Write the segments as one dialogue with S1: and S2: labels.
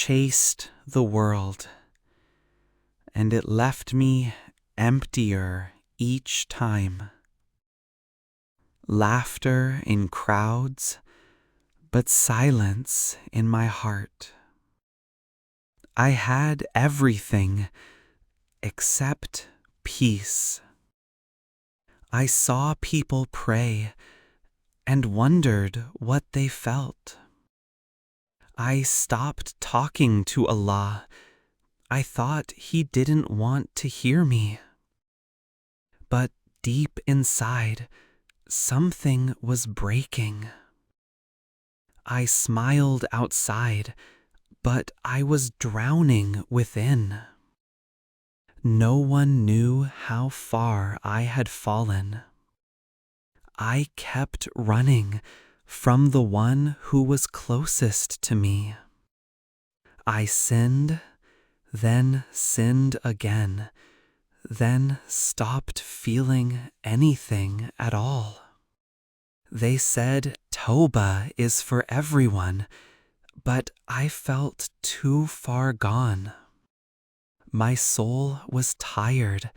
S1: chased the world, and it left me emptier each time. Laughter in crowds, but silence in my heart. I had everything except peace. I saw people pray and wondered what they felt. I stopped talking to Allah. I thought He didn't want to hear me. But deep inside, something was breaking. I smiled outside, but I was drowning within. No one knew how far I had fallen. I kept running from the one who was closest to me. I sinned, then sinned again, then stopped feeling anything at all. They said Tawbah is for everyone, but I felt too far gone. My soul was tired,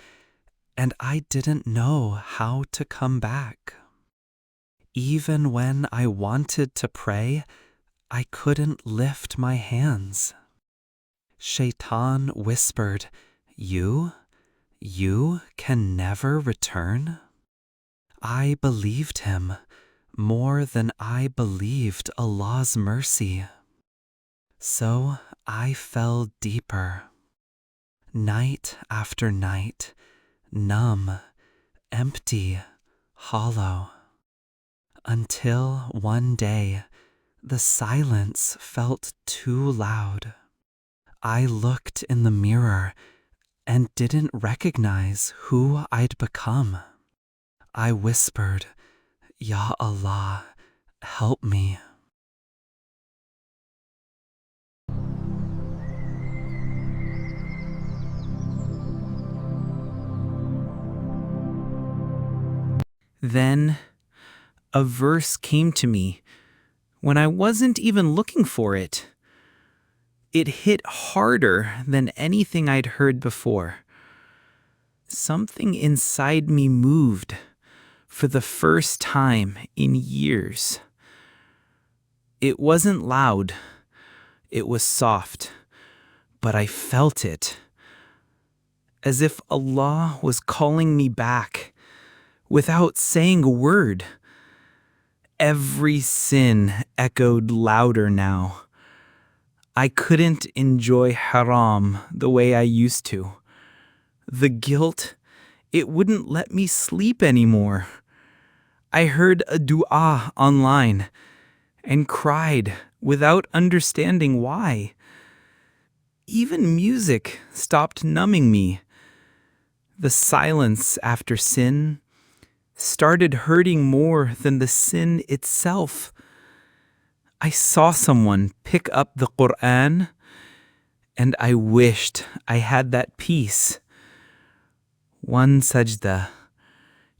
S1: and I didn't know how to come back. Even when I wanted to pray, I couldn't lift my hands. Shaitan whispered, You can never return? I believed him more than I believed Allah's mercy. So I fell deeper. Night after night, numb, empty, hollow. Until one day, the silence felt too loud. I looked in the mirror and didn't recognize who I'd become. I whispered, Ya Allah, help me. Then a verse came to me when I wasn't even looking for it. It hit harder than anything I'd heard before. Something inside me moved for the first time in years. It wasn't loud, it was soft, but I felt it. As if Allah was calling me back without saying a word. Every sin echoed louder now. I couldn't enjoy haram the way I used to. The guilt, it wouldn't let me sleep anymore. I heard a dua online and cried without understanding why. Even music stopped numbing me. The silence after sin started hurting more than the sin itself. I saw someone pick up the Qur'an, and I wished I had that peace. One sajda,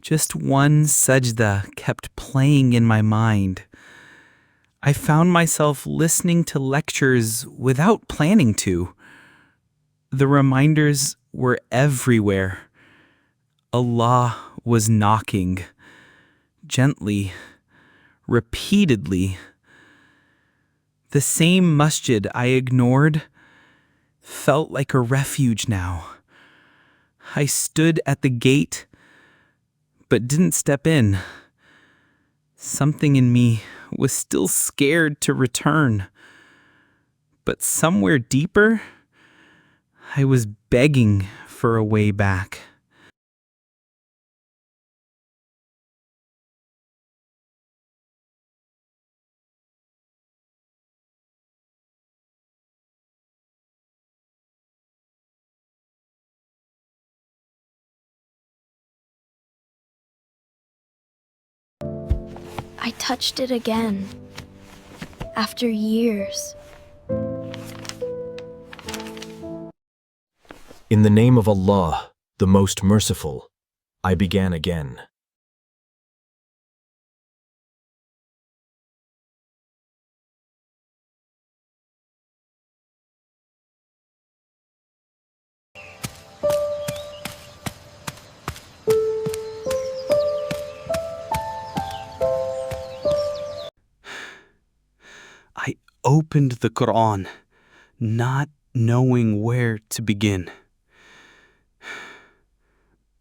S1: just one sajda kept playing in my mind. I found myself listening to lectures without planning to. The reminders were everywhere. Allah was knocking, gently, repeatedly. The same masjid I ignored felt like a refuge now. I stood at the gate, but didn't step in. Something in me was still scared to return. But somewhere deeper, I was begging for a way back.
S2: I touched it again, after years.
S3: In the name of Allah, the Most Merciful, I began again.
S4: opened the Qur'an, not knowing where to begin.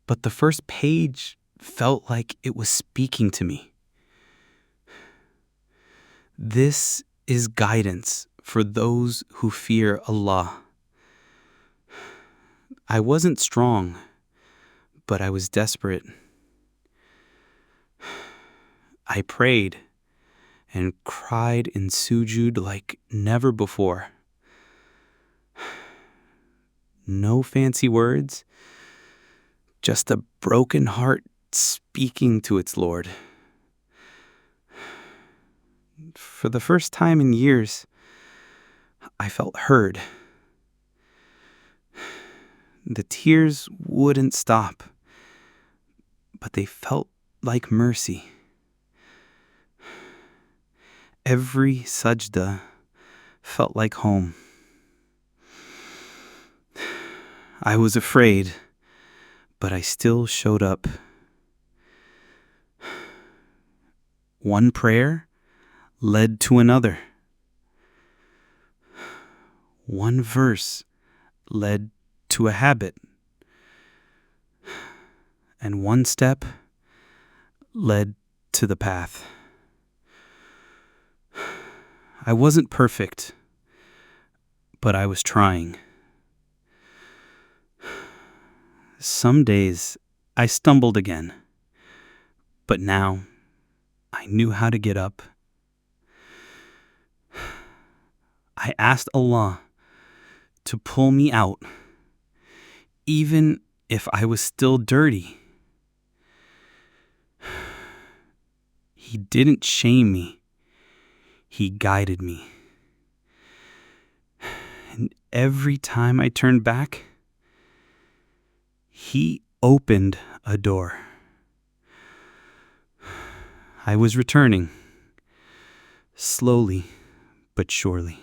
S4: But the first page felt like it was speaking to me. This is guidance for those who fear Allah. I wasn't strong, but I was desperate. I prayed and cried in sujood like never before. No fancy words, just a broken heart speaking to its Lord. For the first time in years, I felt heard. The tears wouldn't stop, but they felt like mercy. Every sajda felt like home. I was afraid, but I still showed up. One prayer led to another. One verse led to a habit. And one step led to the path. I wasn't perfect, but I was trying. Some days I stumbled again, but now I knew how to get up. I asked Allah to pull me out, even if I was still dirty. He didn't shame me. He guided me. And every time I turned back, He opened a door. I was returning, slowly but surely.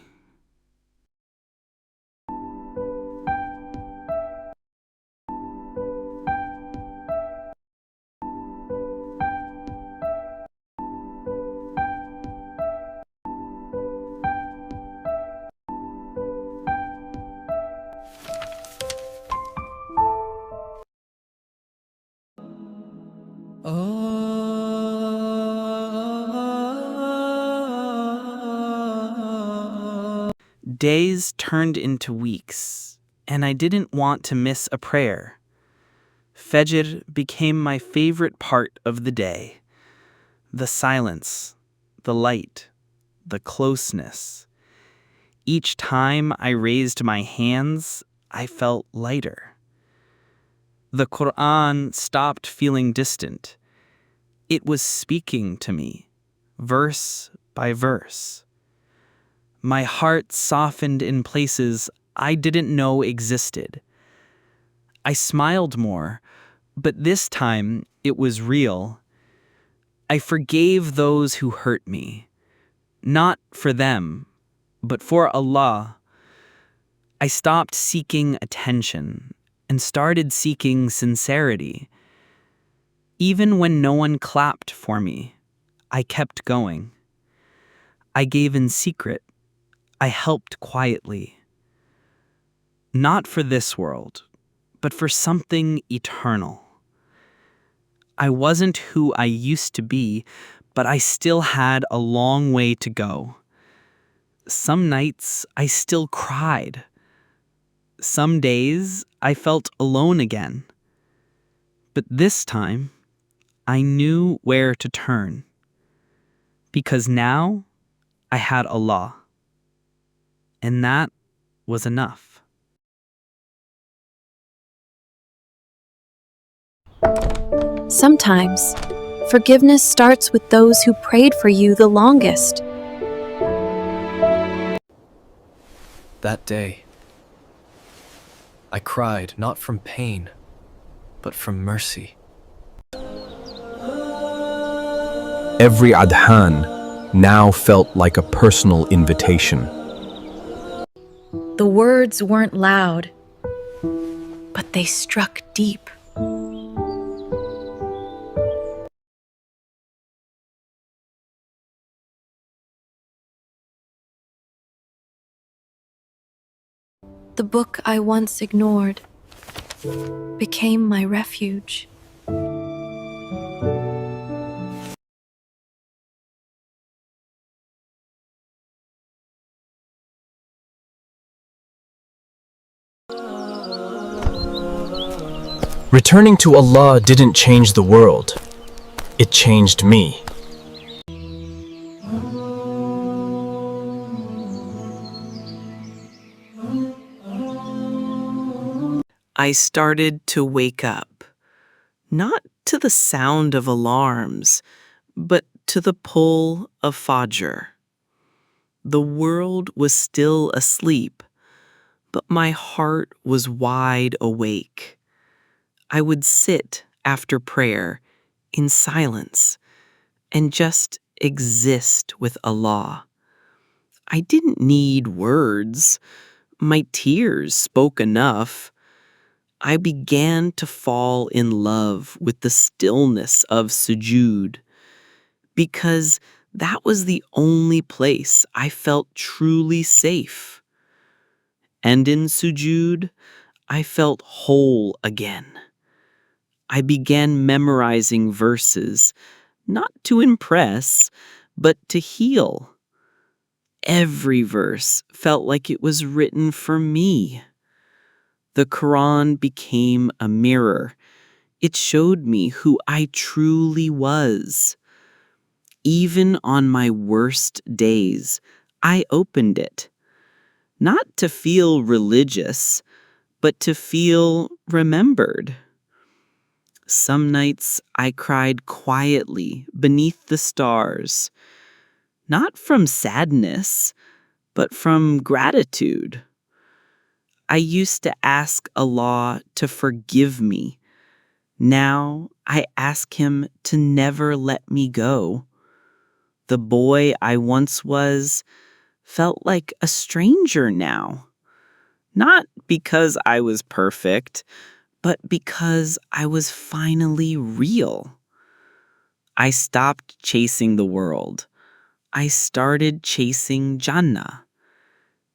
S1: Days turned into weeks, and I didn't want to miss a prayer. Fajr became my favorite part of the day. The silence, the light, the closeness. Each time I raised my hands, I felt lighter. The Qur'an stopped feeling distant. It was speaking to me, verse by verse. My heart softened in places I didn't know existed. I smiled more, but this time it was real. I forgave those who hurt me, not for them, but for Allah. I stopped seeking attention and started seeking sincerity. Even when no one clapped for me, I kept going. I gave in secret. I helped quietly. Not for this world, but for something eternal. I wasn't who I used to be, but I still had a long way to go. Some nights I still cried. Some days I felt alone again. But this time, I knew where to turn. Because now I had Allah. And that was enough.
S2: Sometimes, forgiveness starts with those who prayed for you the longest.
S3: That day, I cried not from pain, but from mercy. Every adhan now felt like a personal invitation.
S2: The words weren't loud, but they struck deep. The book I once ignored became my refuge.
S3: Returning to Allah didn't change the world. It changed me.
S5: I started to wake up, not to the sound of alarms, but to the pull of Fajr. The world was still asleep, but my heart was wide awake. I would sit after prayer in silence and just exist with Allah. I didn't need words. My tears spoke enough. I began to fall in love with the stillness of sujood because that was the only place I felt truly safe. And in sujood, I felt whole again. I began memorizing verses, not to impress, but to heal. Every verse felt like it was written for me. The Qur'an became a mirror. It showed me who I truly was. Even on my worst days, I opened it. Not to feel religious, but to feel remembered. Some nights I cried quietly beneath the stars, not from sadness, but from gratitude. I used to ask Allah to forgive me. Now I ask Him to never let me go. The boy I once was felt like a stranger now. Not because I was perfect, but because I was finally real. I stopped chasing the world. I started chasing Jannah.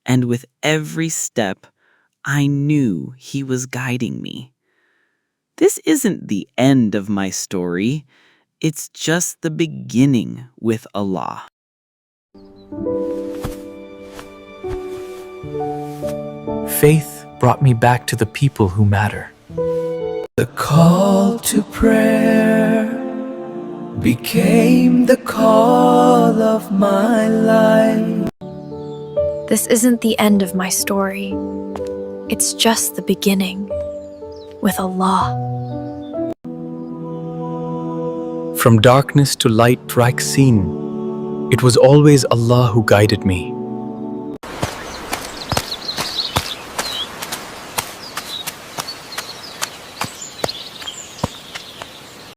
S5: And with every step, I knew He was guiding me. This isn't the end of my story. It's just the beginning with Allah.
S3: Faith brought me back to the people who matter.
S6: The call to prayer became the call of my life.
S2: This isn't the end of my story. It's just the beginning with Allah.
S3: From darkness to light, Raksin, it was always Allah who guided me.